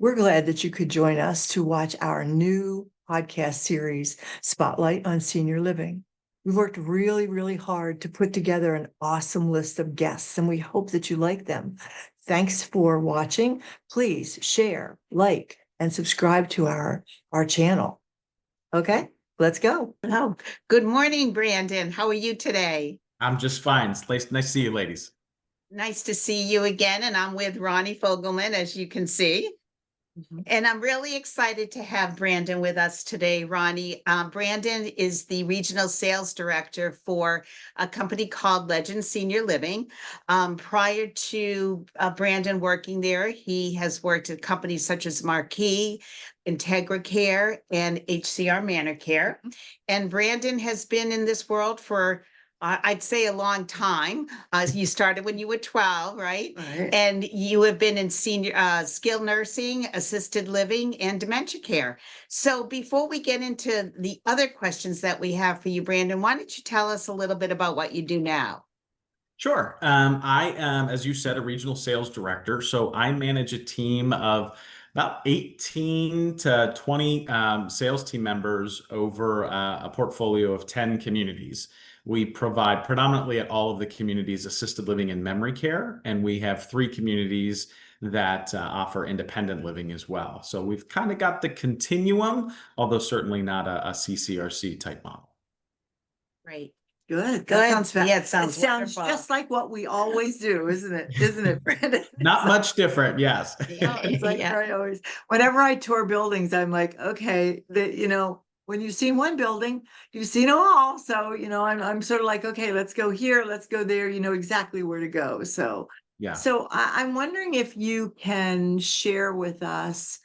We're glad that you could join us to watch our new podcast series, Spotlight on Senior Living. We worked really, really hard to put together an awesome list of guests, and we hope that you like them. Thanks for watching. Please share, like, and subscribe to our channel. Okay, let's go. Oh, good morning, Brandon. How are you today? I'm just fine. It's nice to see you, ladies. Nice to see you again. And I'm with Ronnie Fogelman, as you can see. And I'm really excited to have Brandon with us today, Ronnie. Brandon is the regional sales director for a company called Legend Senior Living. Prior to Brandon working there, he has worked at companies such as Marquee, Integra Care, and HCR Manor Care. And Brandon has been in this world for I'd say a long time. You started when you were 12, right? Right. And you have been in senior skilled nursing, assisted living, and dementia care. So before we get into the other questions that we have for you, Brandon, why don't you tell us a little bit about what you do now? Sure. I am, as you said, a regional sales director. So I manage a team of about 18 to 20 sales team members over a portfolio of 10 communities. We provide predominantly at all of the communities assisted living and memory care, and we have 3 communities that offer independent living as well. So we've kind of got the continuum, although certainly not a CCRC type model. Great. Good. Good. That sounds Yeah, it sounds wonderful. Just like what we always do, isn't it? Isn't it, Brandon? Not much different, yes. It's like Yeah. I always, whenever I tour buildings, I'm like, okay, when you've seen one building, you've seen them all. So, I'm sort of like, okay, let's go here, let's go there. You know exactly where to go. So, Yeah. I'm wondering if you can share with us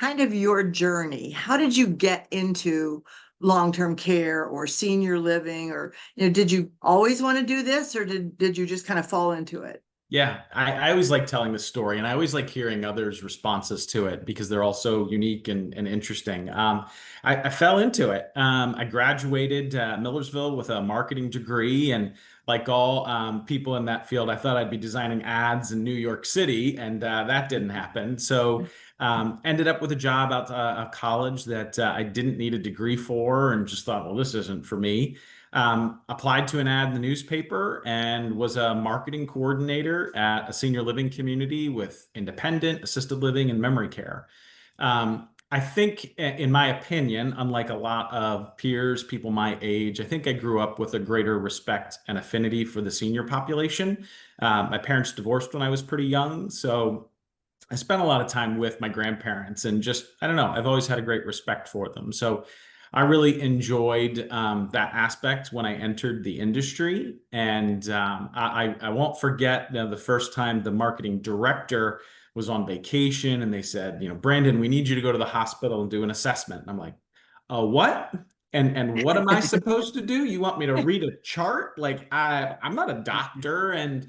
kind of your journey. How did you get into long-term care or senior living, or did you always want to do this, or did you just kind of fall into it? Yeah, I always like telling this story, and I always like hearing others' responses to it because they're all so unique and interesting. I fell into it. I graduated Millersville with a marketing degree, and like all people in that field, I thought I'd be designing ads in New York City, and that didn't happen. So ended up with a job out of college that I didn't need a degree for, and just thought, well, this isn't for me. Applied to an ad in the newspaper and was a marketing coordinator at a senior living community with independent, assisted living, and memory care. I think, in my opinion, unlike a lot of peers, people my age, I think I grew up with a greater respect and affinity for the senior population. My parents divorced when I was pretty young, so I spent a lot of time with my grandparents and just, I don't know, I've always had a great respect for them. So I really enjoyed that aspect when I entered the industry. And I won't forget the first time the marketing director was on vacation and they said, Brandon, we need you to go to the hospital and do an assessment. And I'm like, what? And what am I supposed to do? You want me to read a chart? Like I'm not a doctor. And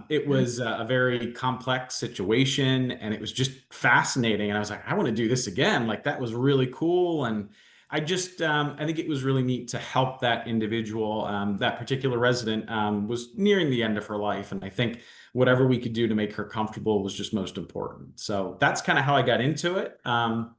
it was a very complex situation and it was just fascinating. And I was like, I want to do this again. Like that was really cool. And I think it was really neat to help that individual. That particular resident was nearing the end of her life. And I think whatever we could do to make her comfortable was just most important. So that's kind of how I got into it. And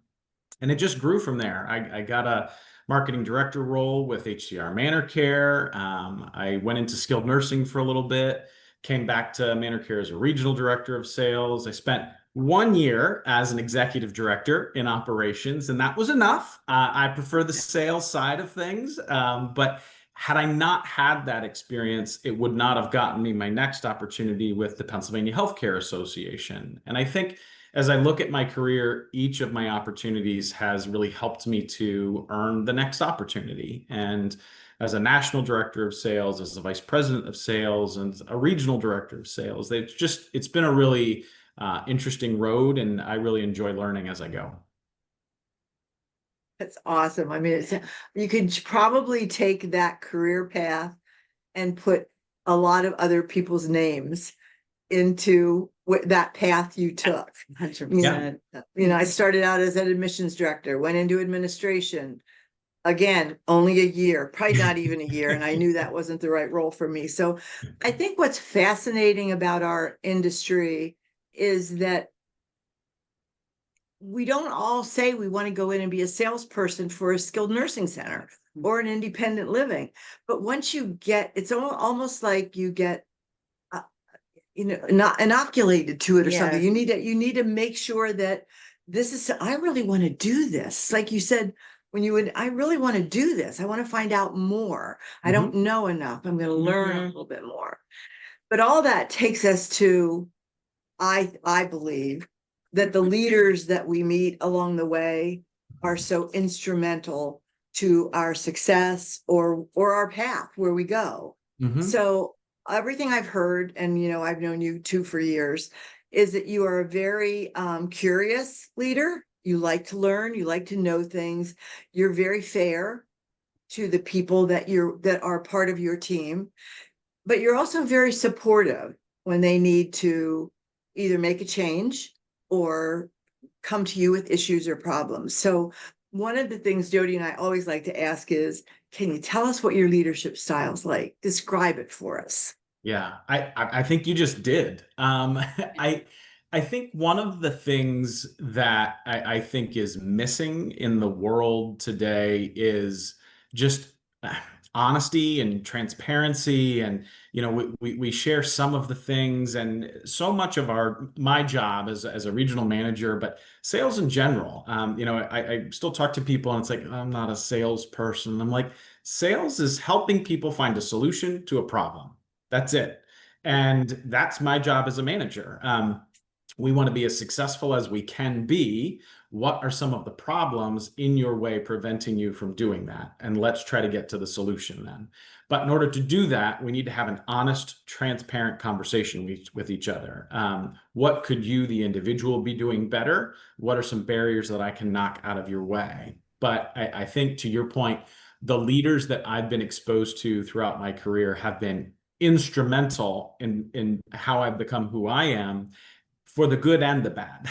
it just grew from there. I got a marketing director role with HCR Manor Care. I went into skilled nursing for a little bit, came back to Manor Care as a regional director of sales. I spent 1 year as an executive director in operations, and that was enough. I prefer the sales side of things, but had I not had that experience, it would not have gotten me my next opportunity with the Pennsylvania Healthcare Association. And I think as I look at my career, each of my opportunities has really helped me to earn the next opportunity. And as a national director of sales, as a vice president of sales, and a regional director of sales, it's been a really interesting road, and I really enjoy learning as I go. That's awesome. I mean, you could probably take that career path and put a lot of other people's names into that path you took. 100%. I started out as an admissions director, went into administration. Again, only a year, probably not even a year. And I knew that wasn't the right role for me. So I think what's fascinating about our industry is that we don't all say we want to go in and be a salesperson for a skilled nursing center or an independent living. But once you get, it's almost like you get, not inoculated to it or something. Yeah. You need to make sure that this is, I really want to do this. Like you said, when you would, I really want to do this. I want to find out more. I don't know enough. I'm going to learn a little bit more. But all that takes us to, I believe that the leaders that we meet along the way are so instrumental to our success or our path where we go. So everything I've heard, and I've known you too for years, is that you are a very curious leader. You like to learn, you like to know things. You're very fair to the people that are part of your team, but you're also very supportive when they need to either make a change or come to you with issues or problems. So one of the things Jody and I always like to ask is, can you tell us what your leadership style's like? Describe it for us. Yeah, I think you just did. I think one of the things that I think is missing in the world today is just honesty and transparency, and we share some of the things, and so much of my job as a regional manager, but sales in general. I still talk to people, and it's like, I'm not a salesperson. I'm like, sales is helping people find a solution to a problem. That's it. And that's my job as a manager. We want to be as successful as we can be. What are some of the problems in your way preventing you from doing that? And let's try to get to the solution then. But in order to do that, we need to have an honest, transparent conversation with each other. What could you, the individual, be doing better? What are some barriers that I can knock out of your way? But I think, to your point, the leaders that I've been exposed to throughout my career have been instrumental in how I've become who I am, for the good and the bad.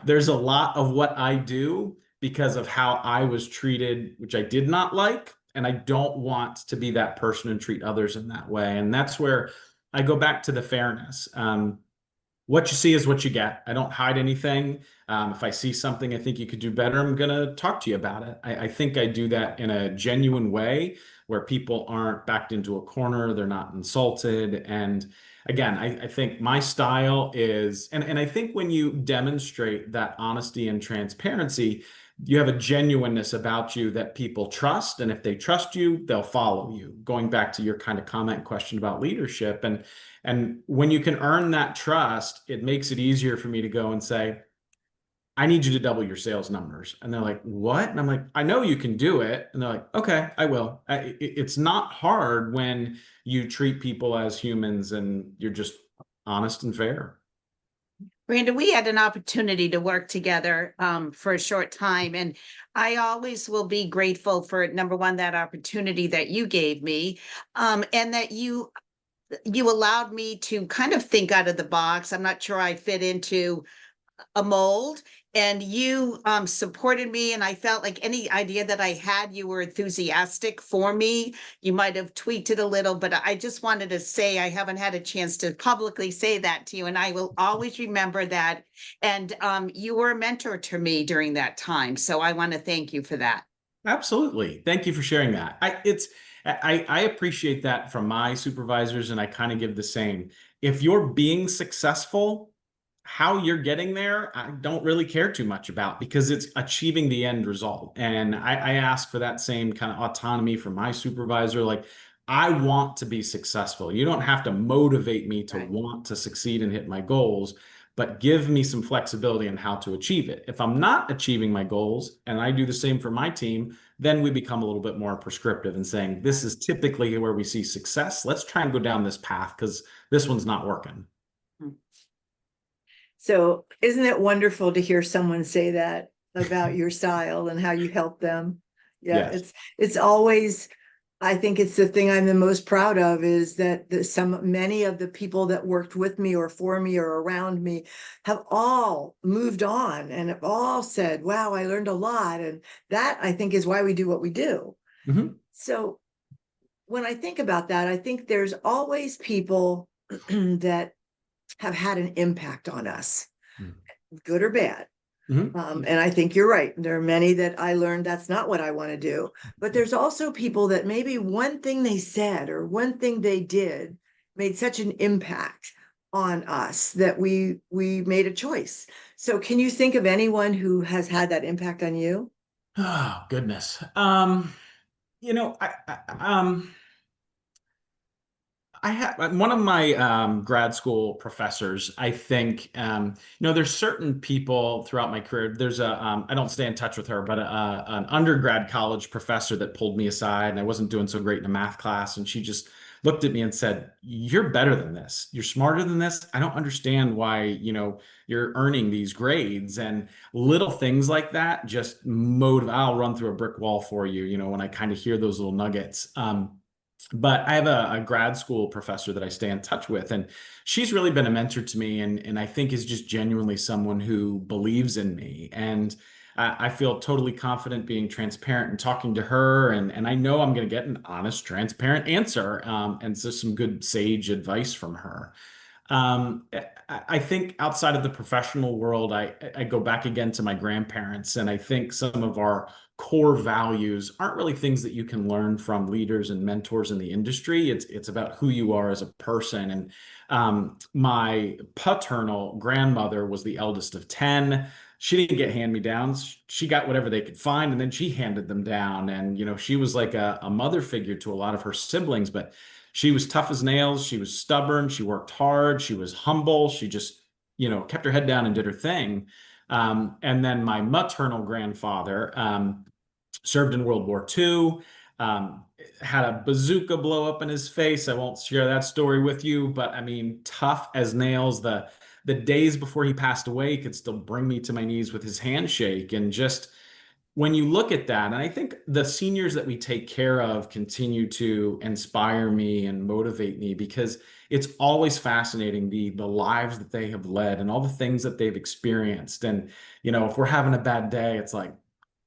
There's a lot of what I do because of how I was treated, which I did not like, and I don't want to be that person and treat others in that way. And that's where I go back to the fairness. What you see is what you get. I don't hide anything. If I see something I think you could do better, I'm going to talk to you about it. I think I do that in a genuine way where people aren't backed into a corner, they're not insulted. And again, I think my style is, and I think when you demonstrate that honesty and transparency, you have a genuineness about you that people trust. And if they trust you, they'll follow you. Going back to your kind of comment question about leadership. And when you can earn that trust, it makes it easier for me to go and say, I need you to double your sales numbers. And they're like, what? And I'm like, I know you can do it. And they're like, okay, I will. It's not hard when you treat people as humans and you're just honest and fair. Brandon, we had an opportunity to work together for a short time, and I always will be grateful for, number one, that opportunity that you gave me, and that you allowed me to kind of think out of the box. I'm not sure I fit into a mold, and you supported me, and I felt like any idea that I had, you were enthusiastic for me. You might have tweaked it a little, but I just wanted to say I haven't had a chance to publicly say that to you, and I will always remember that. And you were a mentor to me during that time, so I want to thank you for that. Absolutely. Thank you for sharing that. I appreciate that from my supervisors, and I kind of give the same. If you're being successful, how you're getting there, I don't really care too much about, because it's achieving the end result. And I ask for that same kind of autonomy from my supervisor. Like, I want to be successful. You don't have to motivate me to want to succeed and hit my goals, but give me some flexibility on how to achieve it. If I'm not achieving my goals, and I do the same for my team, then we become a little bit more prescriptive and saying, this is typically where we see success. Let's try and go down this path because this one's not working. So isn't it wonderful to hear someone say that about your style and how you help them? Yeah, Yes. it's always, I think it's the thing I'm the most proud of, is that many of the people that worked with me or for me or around me have all moved on and have all said, wow, I learned a lot. And that, I think, is why we do what we do. So when I think about that, I think there's always people that have had an impact on us, good or bad. Mhm. And I think you're right. There are many that I learned that's not what I want to do. But there's also people that maybe one thing they said or one thing they did made such an impact on us that we made a choice. So can you think of anyone who has had that impact on you? Oh, goodness. You know, I had one of my grad school professors. I think there's certain people throughout my career. There's I don't stay in touch with her, but an undergrad college professor that pulled me aside, and I wasn't doing so great in a math class, and she just looked at me and said, "You're better than this. You're smarter than this. I don't understand why you're earning these grades." And little things like that just motive. I'll run through a brick wall for you. When I kind of hear those little nuggets. But I have a grad school professor that I stay in touch with, and she's really been a mentor to me, and I think is just genuinely someone who believes in me. And I feel totally confident being transparent and talking to her, and I know I'm going to get an honest, transparent answer, and so some good sage advice from her. I think outside of the professional world, I go back again to my grandparents, and I think some of our core values aren't really things that you can learn from leaders and mentors in the industry. It's about who you are as a person. And my paternal grandmother was the eldest of 10. She didn't get hand-me-downs. She got whatever they could find, and then she handed them down. And she was like a mother figure to a lot of her siblings, but she was tough as nails. She was stubborn. She worked hard. She was humble. She just, kept her head down and did her thing. And then my maternal grandfather served in World War II, had a bazooka blow up in his face. I won't share that story with you, but I mean, tough as nails. The days before he passed away, he could still bring me to my knees with his handshake. And just when you look at that, and I think the seniors that we take care of continue to inspire me and motivate me, because it's always fascinating the lives that they have led and all the things that they've experienced. And if we're having a bad day, it's like,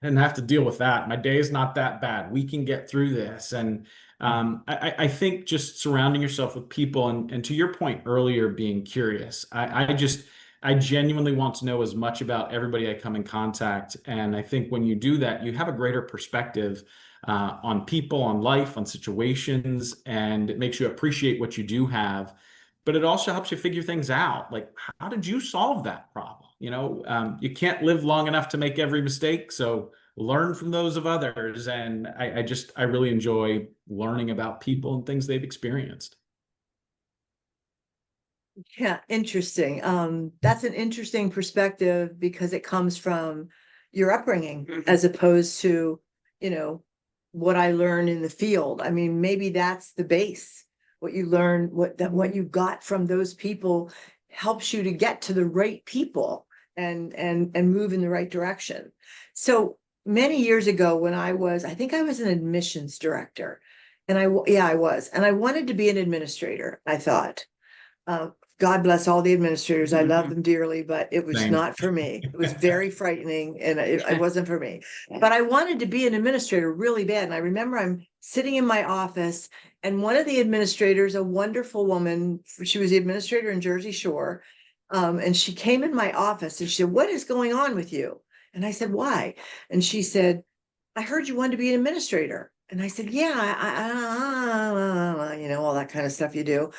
I didn't have to deal with that. My day is not that bad. We can get through this. And I think just surrounding yourself with people, and to your point earlier, being curious. I genuinely want to know as much about everybody I come in contact. And I think when you do that, you have a greater perspective on people, on life, on situations, and it makes you appreciate what you do have. But it also helps you figure things out. Like, how did you solve that problem? You can't live long enough to make every mistake. So learn from those of others. And I really enjoy learning about people and things they've experienced. Yeah, interesting. That's an interesting perspective because it comes from your upbringing as opposed to, you know, what I learned in the field. I mean, maybe that's the base. What you learn, what you got from those people helps you to get to the right people and move in the right direction. So many years ago when I think I was an admissions director, and yeah, I was, and I wanted to be an administrator, I thought. Uh, God bless all the administrators. I love them dearly, but it was Same. not for me. It was very frightening and it wasn't for me. But I wanted to be an administrator really bad. And I remember I'm sitting in my office and one of the administrators, a wonderful woman, she was the administrator in Jersey Shore. And she came in my office and she said, "What is going on with you?" And I said, "Why?" And she said, "I heard you wanted to be an administrator." And I said, "Yeah, all that kind of stuff you do."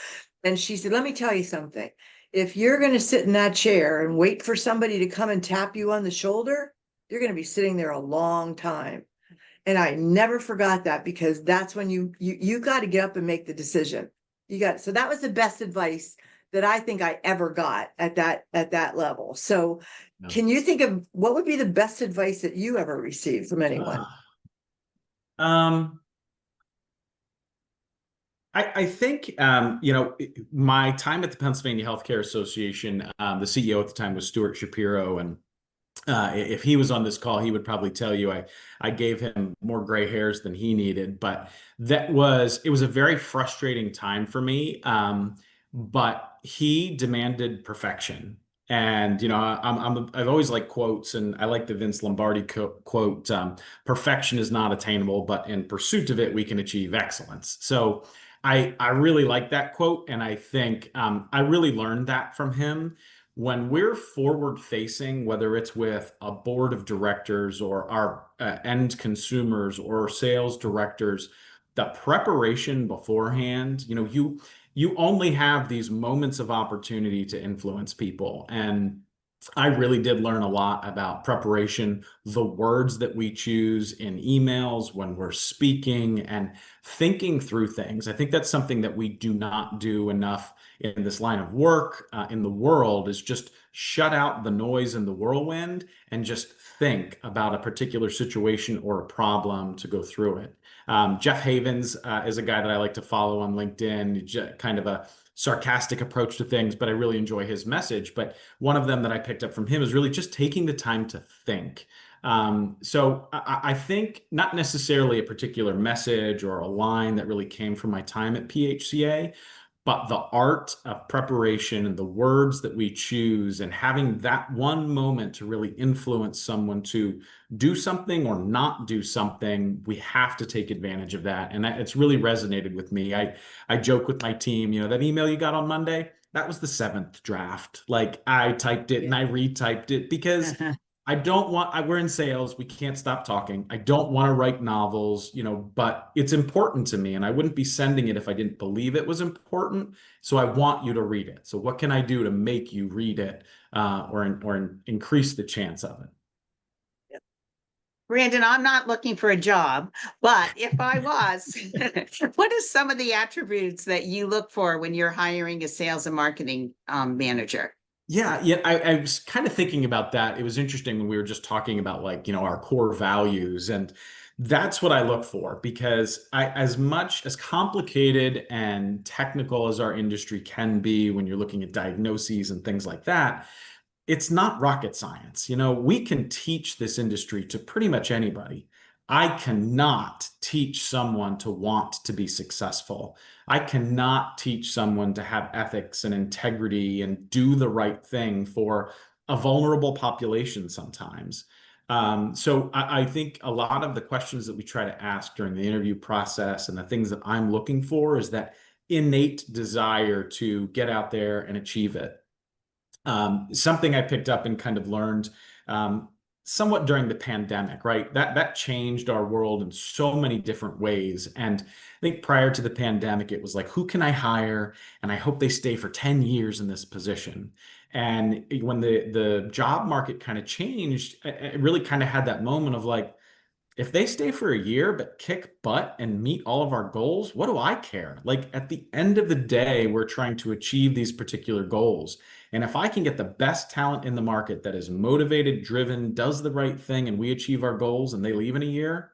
And she said, "Let me tell you something. If you're going to sit in that chair and wait for somebody to come and tap you on the shoulder, you're going to be sitting there a long time." And I never forgot that because that's when you got to get up and make the decision. So that was the best advice that I think I ever got at that level. So No. can you think of what would be the best advice that you ever received from anyone? Um, I think, my time at the Pennsylvania Healthcare Association, the CEO at the time was Stuart Shapiro. And if he was on this call, he would probably tell you I gave him more gray hairs than he needed. But it was a very frustrating time for me. But he demanded perfection. And I've always liked quotes, and I like the Vince Lombardi quote: "Perfection is not attainable, but in pursuit of it, we can achieve excellence." So I really like that quote, and I think I really learned that from him. when we're forward facing, whether it's with a board of directors or our end consumers or sales directors, the preparation beforehand, you only have these moments of opportunity to influence people. And I really did learn a lot about preparation, the words that we choose in emails when we're speaking, and thinking through things. I think that's something that we do not do enough in this line of work, in the world, is just shut out the noise and the whirlwind and just think about a particular situation or a problem to go through it. Jeff Havens is a guy that I like to follow on LinkedIn, kind of a sarcastic approach to things, but I really enjoy his message. But one of them that I picked up from him is really just taking the time to think. So I think not necessarily a particular message or a line that really came from my time at PHCA, but the art of preparation and the words that we choose and having that one moment to really influence someone to do something or not do something, we have to take advantage of that. And it's really resonated with me. I joke with my team, that email you got on Monday, that was the 7th draft. Like, I typed it and I retyped it because we're in sales. We can't stop talking. I don't want to write novels, but it's important to me. And I wouldn't be sending it if I didn't believe it was important. So I want you to read it. So what can I do to make you read it or increase the chance of it? Brandon, I'm not looking for a job, but if I was, what are some of the attributes that you look for when you're hiring a sales and marketing manager? Yeah. I was kind of thinking about that. It was interesting when we were just talking about our core values, and that's what I look for, because as much as complicated and technical as our industry can be when you're looking at diagnoses and things like that, it's not rocket science. We can teach this industry to pretty much anybody. I cannot teach someone to want to be successful. I cannot teach someone to have ethics and integrity and do the right thing for a vulnerable population sometimes. So I think a lot of the questions that we try to ask during the interview process and the things that I'm looking for is that innate desire to get out there and achieve it. Something I picked up and kind of learned somewhat during the pandemic, right? That changed our world in so many different ways. And I think prior to the pandemic, it was like, who can I hire? And I hope they stay for 10 years in this position. And when the job market kind of changed, I really kind of had that moment of like, if they stay for a year but kick butt and meet all of our goals, what do I care? Like, at the end of the day, we're trying to achieve these particular goals. And if I can get the best talent in the market that is motivated, driven, does the right thing, and we achieve our goals and they leave in a year,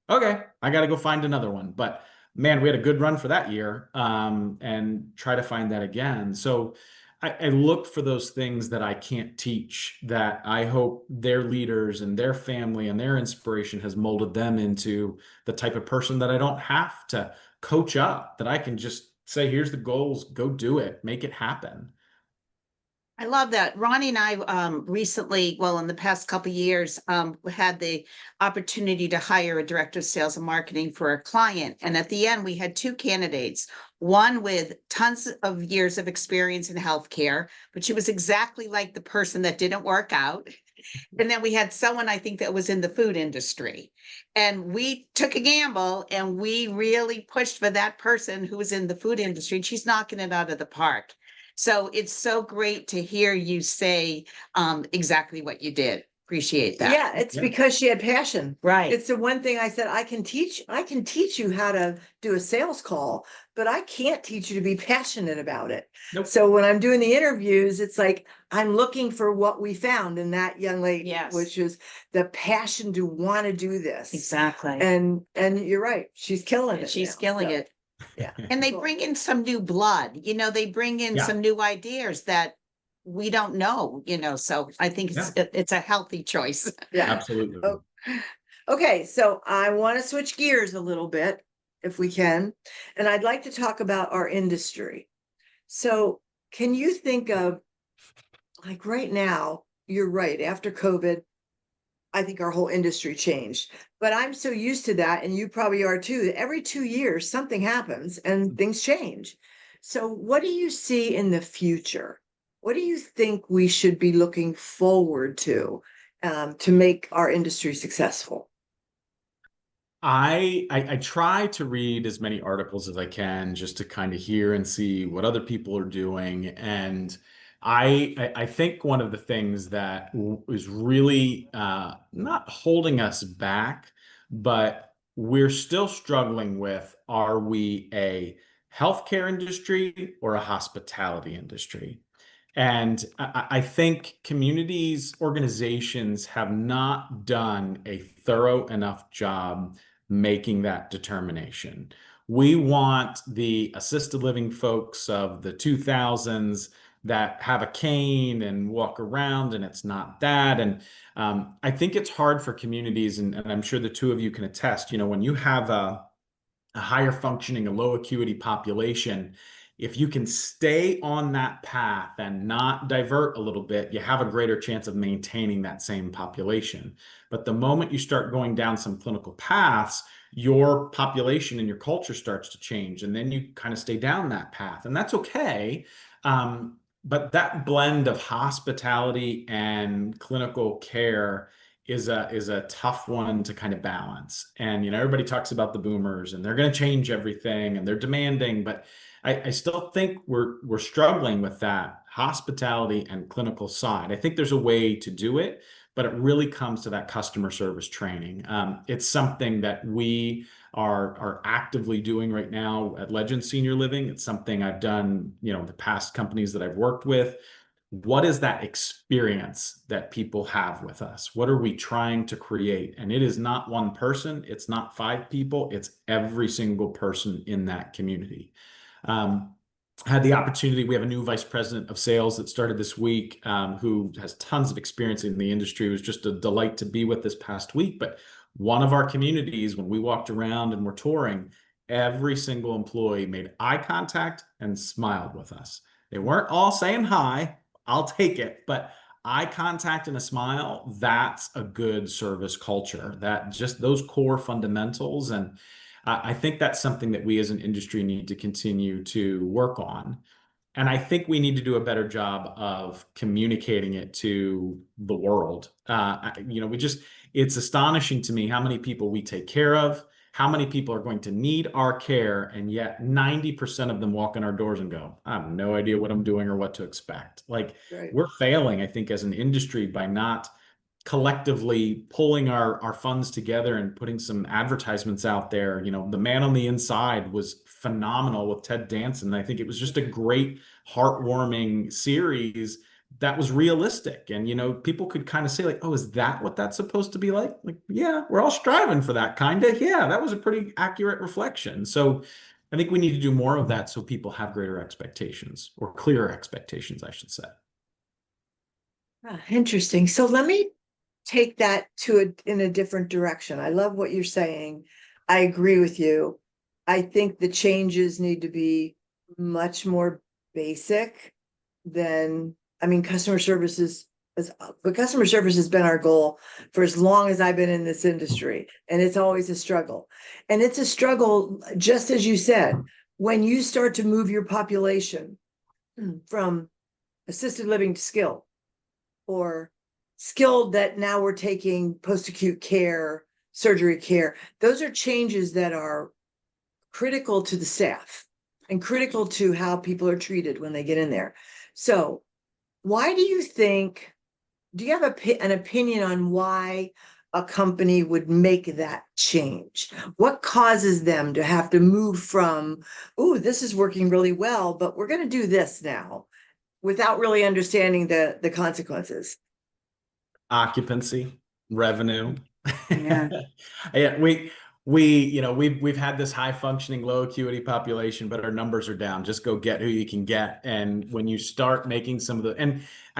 okay, I got to go find another one. But man, we had a good run for that year, and try to find that again. So I look for those things that I can't teach, that I hope their leaders and their family and their inspiration has molded them into the type of person that I don't have to coach up, that I can just say, here's the goals, go do it, make it happen. I love that. Ronnie and I recently, well, in the past couple of years, had the opportunity to hire a director of sales and marketing for a client. And at the end, we had 2 candidates, one with tons of years of experience in healthcare, but she was exactly like the person that didn't work out. And then we had someone, I think, that was in the food industry. And we took a gamble and we really pushed for that person who was in the food industry. And she's knocking it out of the park. So it's so great to hear you say exactly what you did. Appreciate that. Yeah, it's because she had passion. Right. It's the one thing I said, I can teach you how to do a sales call, but I can't teach you to be passionate about it. Nope. So when I'm doing the interviews, it's like, I'm looking for what we found in that young lady, Yes. which is the passion to want to do this. Exactly. And you're right. She's killing it. She's now, killing so, it. Yeah. And they Cool. bring in some new blood, they bring in Yeah. some new ideas that we don't know, so I think it's a healthy choice. Yeah. Absolutely. Oh, okay, so I want to switch gears a little bit, if we can, and I'd like to talk about our industry. So can you think of, like, right now, you're right, after COVID, I think our whole industry changed, but I'm so used to that, and you probably are too, that every 2 years something happens and things change. So what do you see in the future? what do you think we should be looking forward to make our industry successful? I try to read as many articles as I can just to kind of hear and see what other people are doing. And I think one of the things that is really not holding us back, but we're still struggling with, are we a healthcare industry or a hospitality industry? And I think communities, organizations have not done a thorough enough job making that determination. We want the assisted living folks of the 2000s that have a cane and walk around, and it's not that. And I think it's hard for communities, and I'm sure the two of you can attest, when you have a higher functioning, a low acuity population, if you can stay on that path and not divert a little bit, you have a greater chance of maintaining that same population. But the moment you start going down some clinical paths, your population and your culture starts to change, and then you kind of stay down that path, and that's okay. But that blend of hospitality and clinical care is a tough one to kind of balance. And everybody talks about the boomers and they're going to change everything and they're demanding, but I still think we're struggling with that hospitality and clinical side. I think there's a way to do it, but it really comes to that customer service training. It's something that we are actively doing right now at Legend Senior Living. It's something I've done, the past companies that I've worked with. What is that experience that people have with us? What are we trying to create? And it is not one person, it's not five people, it's every single person in that community. Had the opportunity, we have a new vice president of sales that started this week, who has tons of experience in the industry. It was just a delight to be with this past week. But one of our communities, when we walked around and were touring, every single employee made eye contact and smiled with us. They weren't all saying hi, I'll take it, but eye contact and a smile, that's a good service culture. That just those core fundamentals. And I think that's something that we as an industry need to continue to work on. And I think we need to do a better job of communicating it to the world. It's astonishing to me how many people we take care of, how many people are going to need our care, and yet 90% of them walk in our doors and go, I have no idea what I'm doing or what to expect. Like, Right. we're failing, I think, as an industry by not collectively pulling our funds together and putting some advertisements out there. The Man on the Inside was phenomenal with Ted Danson. I think it was just a great, heartwarming series that was realistic. And, people could kind of say like, oh, is that what that's supposed to be like? Like, yeah, we're all striving for that kind of. Yeah, that was a pretty accurate reflection. So I think we need to do more of that so people have greater expectations, or clearer expectations, I should say. Interesting. So let me take that in a different direction. I love what you're saying. I agree with you. I think the changes need to be much more basic than, customer services. But customer service has been our goal for as long as I've been in this industry, and it's always a struggle. And it's a struggle, just as you said, when you start to move your population from assisted living to skilled, or skilled that now we're taking post-acute care, surgery care. Those are changes that are critical to the staff and critical to how people are treated when they get in there. So why do you have an opinion on why a company would make that change? What causes them to have to move from, oh, this is working really well, but we're going to do this now, without really understanding the consequences? Occupancy, revenue. Yeah. Yeah, we've had this high functioning, low acuity population, but our numbers are down. Just go get who you can get. And when you start making some of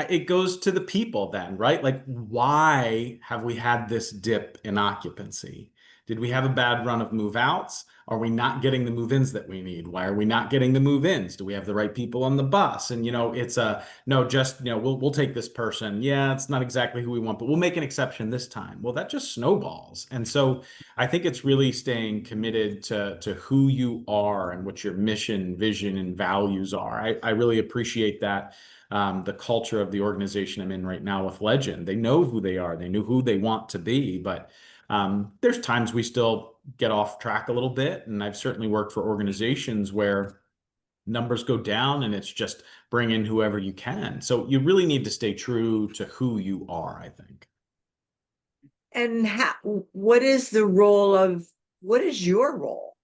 it goes to the people then, right? Like, why have we had this dip in occupancy? Did we have a bad run of move outs? Are we not getting the move ins that we need? Why are we not getting the move ins? Do we have the right people on the bus? And, it's no, just, we'll take this person. Yeah, it's not exactly who we want, but we'll make an exception this time. Well, that just snowballs. And so I think it's really staying committed to who you are and what your mission, vision, and values are. I really appreciate that. The culture of the organization I'm in right now with Legend, they know who they are. They know who they want to be, but there's times we still get off track a little bit. And I've certainly worked for organizations where numbers go down and it's just bring in whoever you can. So you really need to stay true to who you are, I think. And what is your role,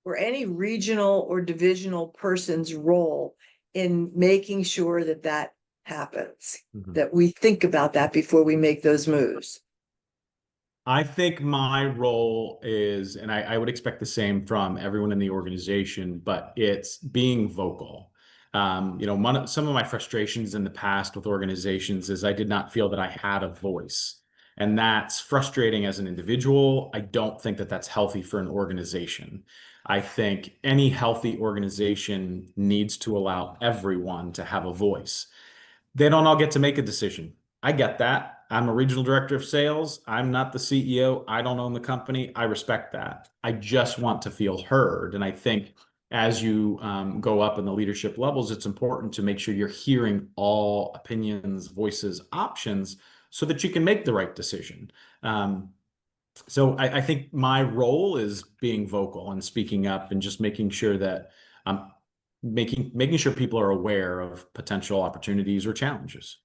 or any regional or divisional person's role in making sure that happens, that we think about that before we make those moves? I think my role is, and I would expect the same from everyone in the organization, but it's being vocal. Some of my frustrations in the past with organizations is I did not feel that I had a voice. And that's frustrating as an individual. I don't think that that's healthy for an organization. I think any healthy organization needs to allow everyone to have a voice. They don't all get to make a decision. I get that. I'm a regional director of sales. I'm not the CEO. I don't own the company. I respect that. I just want to feel heard. And I think as you go up in the leadership levels, it's important to make sure you're hearing all opinions, voices, options so that you can make the right decision. So I think my role is being vocal and speaking up and just making sure that I'm making sure people are aware of potential opportunities or challenges.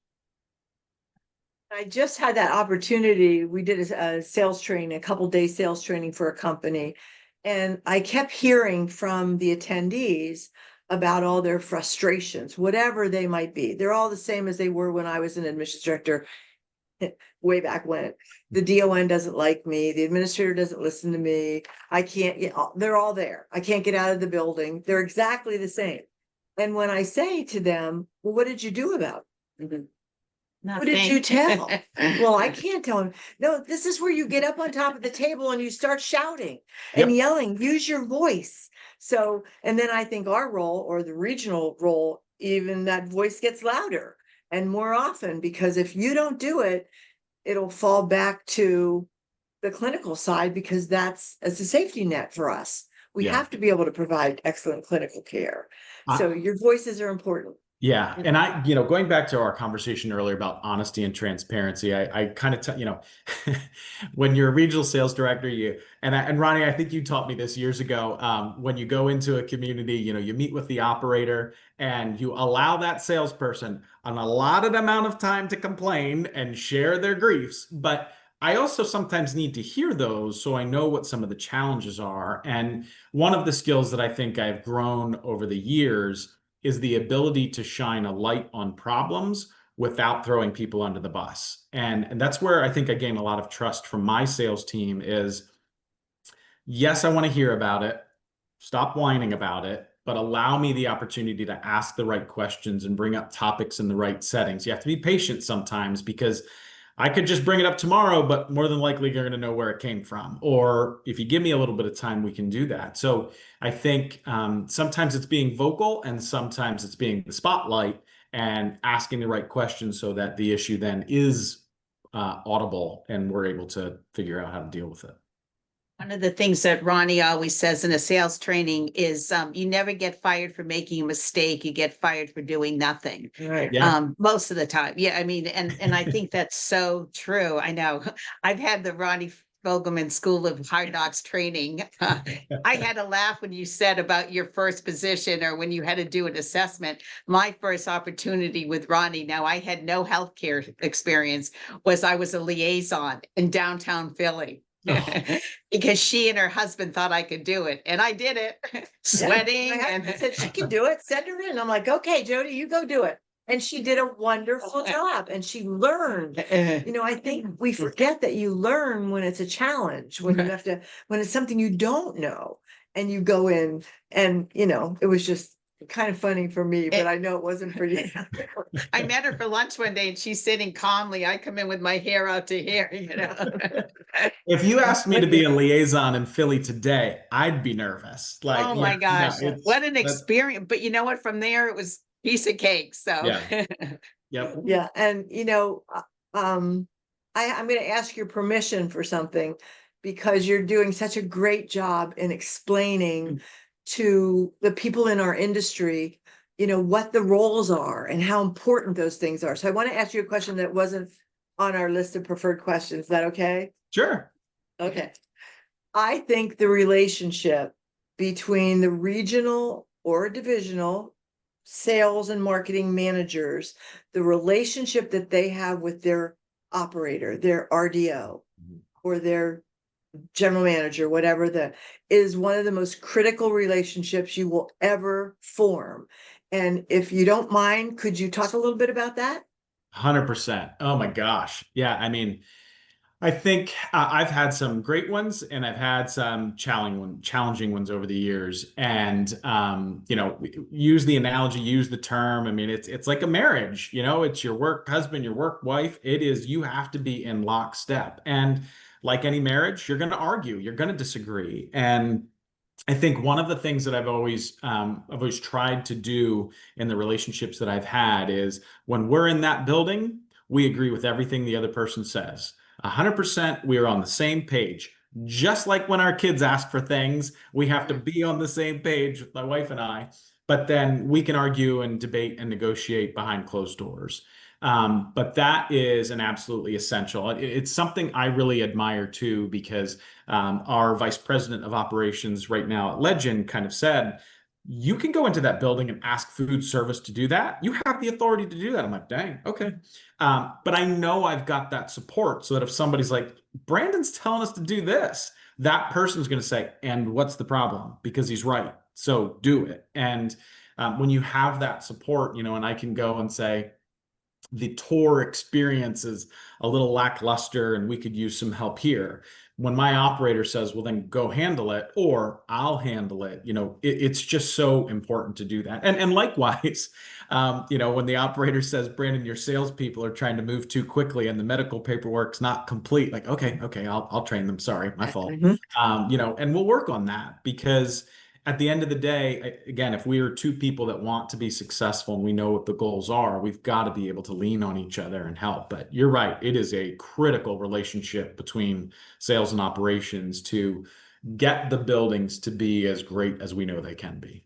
I just had that opportunity. We did a sales training, a couple days sales training for a company. And I kept hearing from the attendees about all their frustrations, whatever they might be. They're all the same as they were when I was an admissions director way back when. The DON doesn't like me. The administrator doesn't listen to me. I can't, they're all there. I can't get out of the building. They're exactly the same. And when I say to them, well, what did you do about it? What did you tell? Well, I can't tell him. No, this is where you get up on top of the table and you start shouting and yelling, use your voice. So, and then I think our role, or the regional role, even that voice gets louder and more often, because if you don't do it, it'll fall back to the clinical side, because that's as a safety net for us. We have to be able to provide excellent clinical care. So your voices are important. Yeah. And going back to our conversation earlier about honesty and transparency, I kind of, when you're a regional sales director, and Ronnie, I think you taught me this years ago, when you go into a community, you meet with the operator and you allow that salesperson an allotted amount of time to complain and share their griefs. But I also sometimes need to hear those so I know what some of the challenges are. And one of the skills that I think I've grown over the years is the ability to shine a light on problems without throwing people under the bus. And that's where I think I gain a lot of trust from my sales team is, yes, I want to hear about it. Stop whining about it, but allow me the opportunity to ask the right questions and bring up topics in the right settings. You have to be patient sometimes, because I could just bring it up tomorrow, but more than likely you're going to know where it came from. Or if you give me a little bit of time, we can do that. So I think sometimes it's being vocal and sometimes it's being the spotlight and asking the right questions so that the issue then is audible and we're able to figure out how to deal with it. One of the things that Ronnie always says in a sales training is you never get fired for making a mistake. You get fired for doing nothing. Right. Yeah. Most of the time. Yeah. I mean, and I think that's so true. I know I've had the Ronnie Fogelman School of Hard Knocks training. I had to laugh when you said about your first position or when you had to do an assessment. My first opportunity with Ronnie, now I had no healthcare experience, was I was a liaison in downtown Philly. Because she and her husband thought I could do it, and I did it, sweating. And said she can do it. Send her in. I'm like, okay, Jody, you go do it. And she did a wonderful job, and she learned. I think we forget that you learn when it's a challenge, when you have to, when it's something you don't know, and you go in, and it was just kind of funny for me, but I know it wasn't for you. I met her for lunch one day and she's sitting calmly. I come in with my hair out to here, you know. If you asked me to be Okay. a liaison in Philly today, I'd be nervous. Like, Oh yeah, my gosh, no, what an that's, experience. But you know what? From there, it was piece of cake. So yeah, yep. Yeah, and um, I'm going to ask your permission for something because you're doing such a great job in explaining to the people in our industry, what the roles are and how important those things are. So I want to ask you a question that wasn't on our list of preferred questions. Is that okay? Sure. Okay. I think the relationship between the regional or divisional sales and marketing managers, the relationship that they have with their operator, their RDO, Mhm. or their general manager, whatever is one of the most critical relationships you will ever form. And if you don't mind, could you talk a little bit about that? 100%. Oh my gosh. Yeah. I mean, I think I've had some great ones and I've had some challenging ones over the years. And use the analogy, use the term. I mean, it's like a marriage. It's your work husband, your work wife. It is you have to be in lockstep. And like any marriage, you're going to argue, you're going to disagree. And I think one of the things that I've always tried to do in the relationships that I've had is when we're in that building, we agree with everything the other person says. 100% we are on the same page. Just like when our kids ask for things, we have to be on the same page, my wife and I. But then we can argue and debate and negotiate behind closed doors. But that is an absolutely essential. It's something I really admire too, because our vice president of operations right now at Legend kind of said, you can go into that building and ask food service to do that. You have the authority to do that. I'm like, dang, okay. But I know I've got that support so that if somebody's like, Brandon's telling us to do this, that person's going to say, and what's the problem? Because he's right. So do it. And when you have that support, and I can go and say, the tour experience is a little lackluster and we could use some help here. When my operator says, well, then go handle it, or I'll handle it, it's just so important to do that. And likewise, when the operator says, Brandon, your salespeople are trying to move too quickly and the medical paperwork's not complete, like, okay, I'll train them. Sorry, my fault. Mhm. And we'll work on that because at the end of the day, again, if we are two people that want to be successful and we know what the goals are, we've got to be able to lean on each other and help. But you're right, it is a critical relationship between sales and operations to get the buildings to be as great as we know they can be.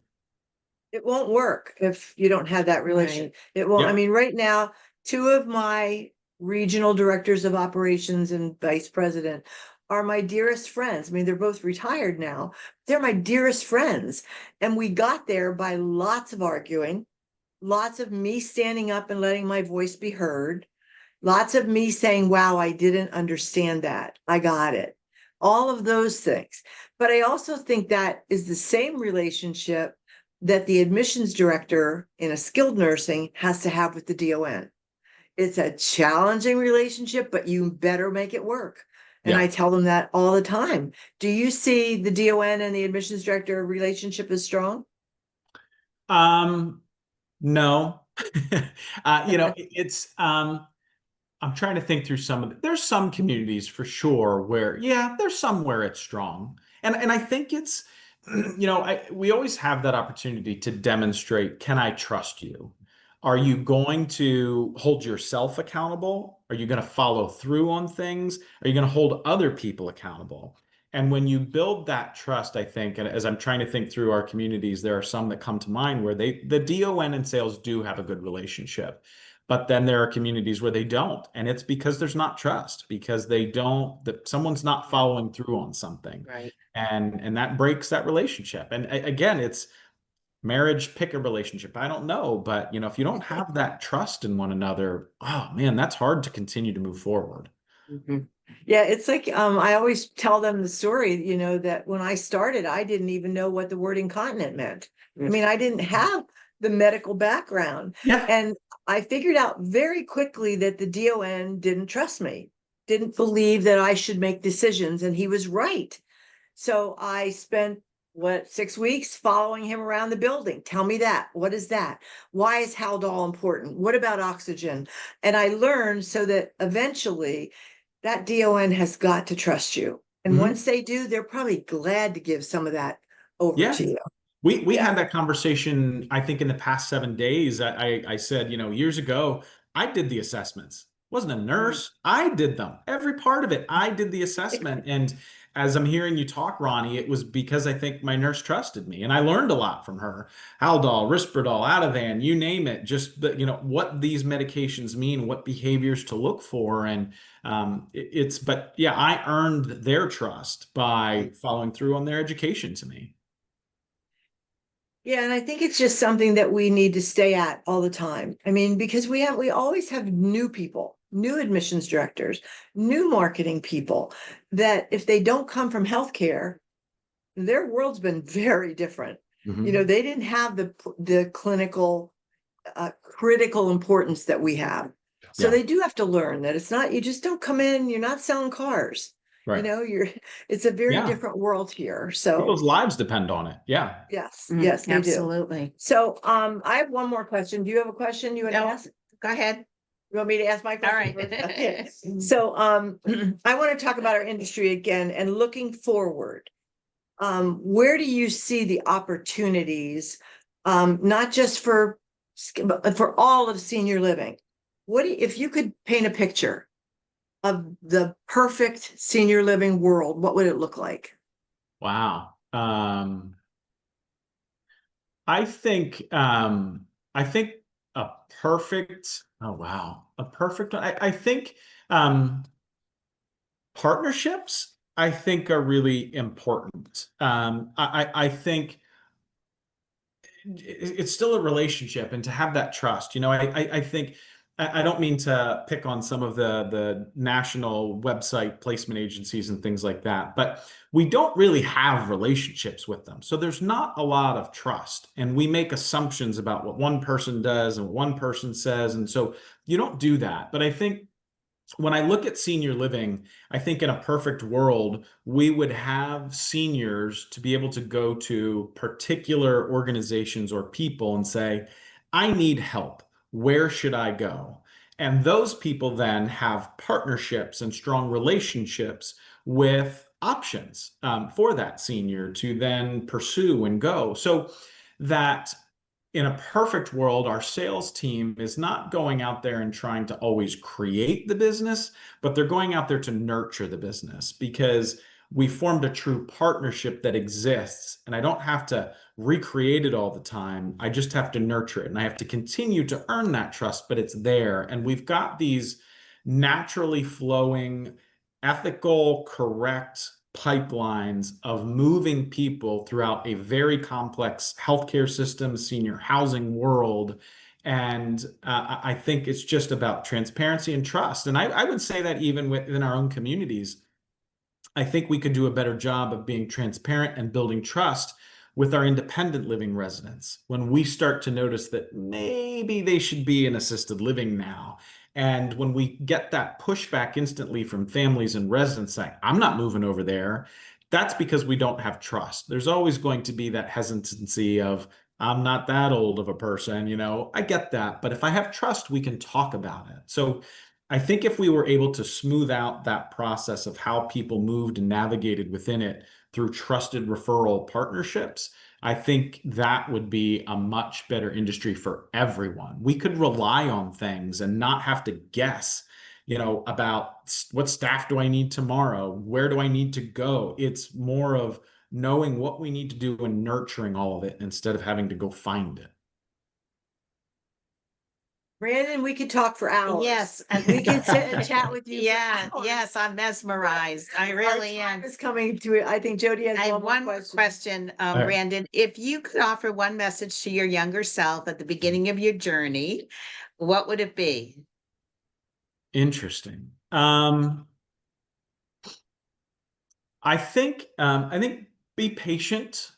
It won't work if you don't have that relation. It won't. I Yep. mean, right now, two of my regional directors of operations and vice president are my dearest friends. I mean, they're both retired now. They're my dearest friends. And we got there by lots of arguing, lots of me standing up and letting my voice be heard, lots of me saying, wow, I didn't understand that. I got it. All of those things. But I also think that is the same relationship that the admissions director in a skilled nursing has to have with the DON. It's a challenging relationship, but you better make it work. And I Yeah. tell them that all the time. Do you see the DON and the admissions director relationship as strong? No. It's I'm trying to think through there's some communities for sure where, yeah, there's some where it's strong. And I think it's, we always have that opportunity to demonstrate, can I trust you? Are you going to hold yourself accountable? Are you going to follow through on things? Are you going to hold other people accountable? And when you build that trust, I think, and as I'm trying to think through our communities, there are some that come to mind where the DON and sales do have a good relationship. But then there are communities where they don't. And it's because there's not trust, because that someone's not following through on something. Right. And that breaks that relationship. And again, it's marriage, pick a relationship. I don't know, but if you don't have that trust in one another, oh man, that's hard to continue to move forward. Mhm. Yeah, it's like I always tell them the story, that when I started, I didn't even know what the word incontinent meant. I mean, I didn't have the medical background. Yeah. And I figured out very quickly that the DON didn't trust me, didn't believe that I should make decisions, and he was right. So I spent What, 6 weeks following him around the building? Tell me that. What is that? Why is Haldol important? What about oxygen? And I learned so that eventually that DON has got to trust you. And Mhm. once they do, they're probably glad to give some of that over Yeah. to you. We Yeah. had that conversation, I think, in the past 7 days. I said, years ago, I did the assessments. Wasn't a nurse. I did them. Every part of it. I did the assessment. And as I'm hearing you talk, Ronnie, it was because I think my nurse trusted me and I learned a lot from her. Haldol, Risperdal, Ativan, you name it. Just what these medications mean, what behaviors to look for. And but yeah, I earned their trust by following through on their education to me. Yeah, and I think it's just something that we need to stay at all the time. I mean, because we always have new people, new admissions directors, new marketing people that if they don't come from healthcare, their world's been very different. Mhm. They didn't have the clinical critical importance that we have. So Yeah. they do have to learn that it's not, you just don't come in, you're not selling cars. Right. It's a very Yeah. different world here. So People's lives depend on it. Yeah. yes, Mm, yes, they do. absolutely. So I have one more question. Do you have a question you want to No. ask? Go ahead. You want me to ask my All question? right. first? Okay. So I want to talk about our industry again and looking forward. Where do you see the opportunities, not just but for all of senior living? If you could paint a picture of the perfect senior living world, what would it look like? Wow. I think a perfect, oh wow, a perfect, I think um partnerships I think are really important. I think it's still a relationship, and to have that trust, I think I don't mean to pick on some of the national website placement agencies and things like that, but we don't really have relationships with them, so there's not a lot of trust, and we make assumptions about what one person does and what one person says, and so you don't do that. But I think when I look at senior living, I think in a perfect world, we would have seniors to be able to go to particular organizations or people and say, I need help. Where should I go? And those people then have partnerships and strong relationships with options for that senior to then pursue and go. So that in a perfect world, our sales team is not going out there and trying to always create the business, but they're going out there to nurture the business because we formed a true partnership that exists. And I don't have to recreate it all the time. I just have to nurture it. And I have to continue to earn that trust, but it's there. And we've got these naturally flowing, ethical, correct pipelines of moving people throughout a very complex healthcare system, senior housing world. And I think it's just about transparency and trust. And I would say that even within our own communities, I think we could do a better job of being transparent and building trust with our independent living residents when we start to notice that maybe they should be in assisted living now. And when we get that pushback instantly from families and residents saying, I'm not moving over there, that's because we don't have trust. There's always going to be that hesitancy of, I'm not that old of a person, I get that. But if I have trust, we can talk about it. So I think if we were able to smooth out that process of how people moved and navigated within it through trusted referral partnerships, I think that would be a much better industry for everyone. We could rely on things and not have to guess, about what staff do I need tomorrow? Where do I need to go? It's more of knowing what we need to do and nurturing all of it instead of having to go find it. Brandon, we could talk for hours. Yes. We can sit and chat with you. Yeah, for hours. yes, I'm mesmerized. I Our really time am. is coming to it. I think Jody has I have one more one question, right. Brandon. If you could offer one message to your younger self at the beginning of your journey, what would it be? Interesting. I think be patient,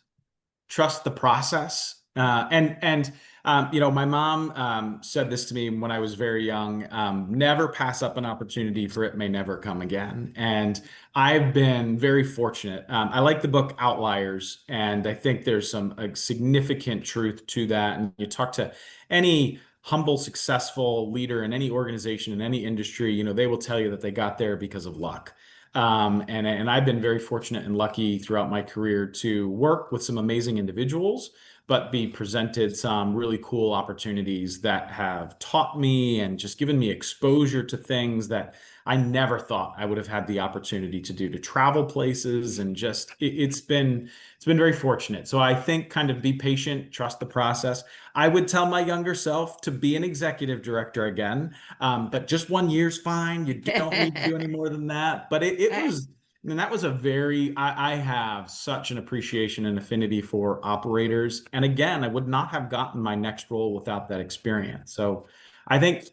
trust the process. My mom said this to me when I was very young, never pass up an opportunity, for it may never come again. And I've been very fortunate. I like the book Outliers, and I think there's some significant truth to that. And you talk to any humble, successful leader in any organization, in any industry, they will tell you that they got there because of luck. And I've been very fortunate and lucky throughout my career to work with some amazing individuals, but be presented some really cool opportunities that have taught me and just given me exposure to things that I never thought I would have had the opportunity to do, to travel places. And just it's been very fortunate. So I think kind of be patient, trust the process. I would tell my younger self to be an executive director again, but just 1 year's fine. You don't need to do any more than that. But it was, and that was I have such an appreciation and affinity for operators. And again, I would not have gotten my next role without that experience. So I think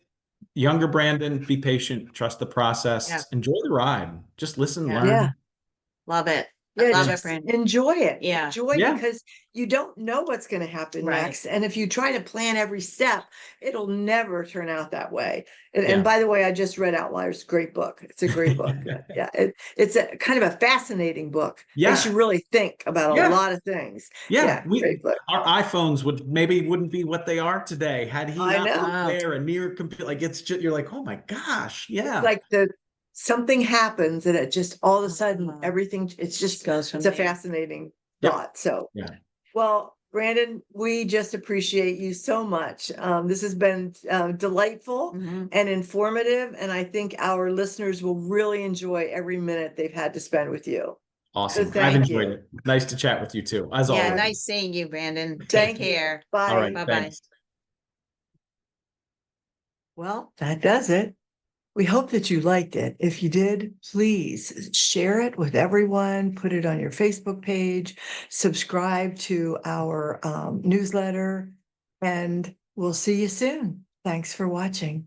younger Brandon, be patient, trust the process, Yeah. enjoy the ride, just listen, Yeah. learn. Yeah. Love it. Yeah, Love it, just Brandon. enjoy it. Yeah. Enjoy, Yeah. because you don't know what's going to happen Right. next. And if you try to plan every step, it'll never turn out that way. And, Yeah. by the way, I just read Outliers. Great book. It's a great book. Yeah. It's a kind of a fascinating book. Makes you Yeah. really think about a Yeah. lot of things. Yeah, Great book. our iPhones wouldn't be what they are today had he I not know. worked there and near computer. Like it's just, you're like, oh my gosh, yeah, Like something happens and it just all of a sudden everything, it's just Goes from it's a there. fascinating Yep. thought. So yeah, well, Brandon, we just appreciate you so much. This has been delightful Mhm. and informative, and I think our listeners will really enjoy every minute they've had to spend with you. awesome. So I've thank enjoyed you. it. Nice to chat with you too, as Yeah, always. nice seeing you, Brandon. Take Thank you. care. Bye. All right, Bye-bye. thanks. Well, that does it. We hope that you liked it. If you did, please share it with everyone, put it on your Facebook page, subscribe to our newsletter, and we'll see you soon. Thanks for watching.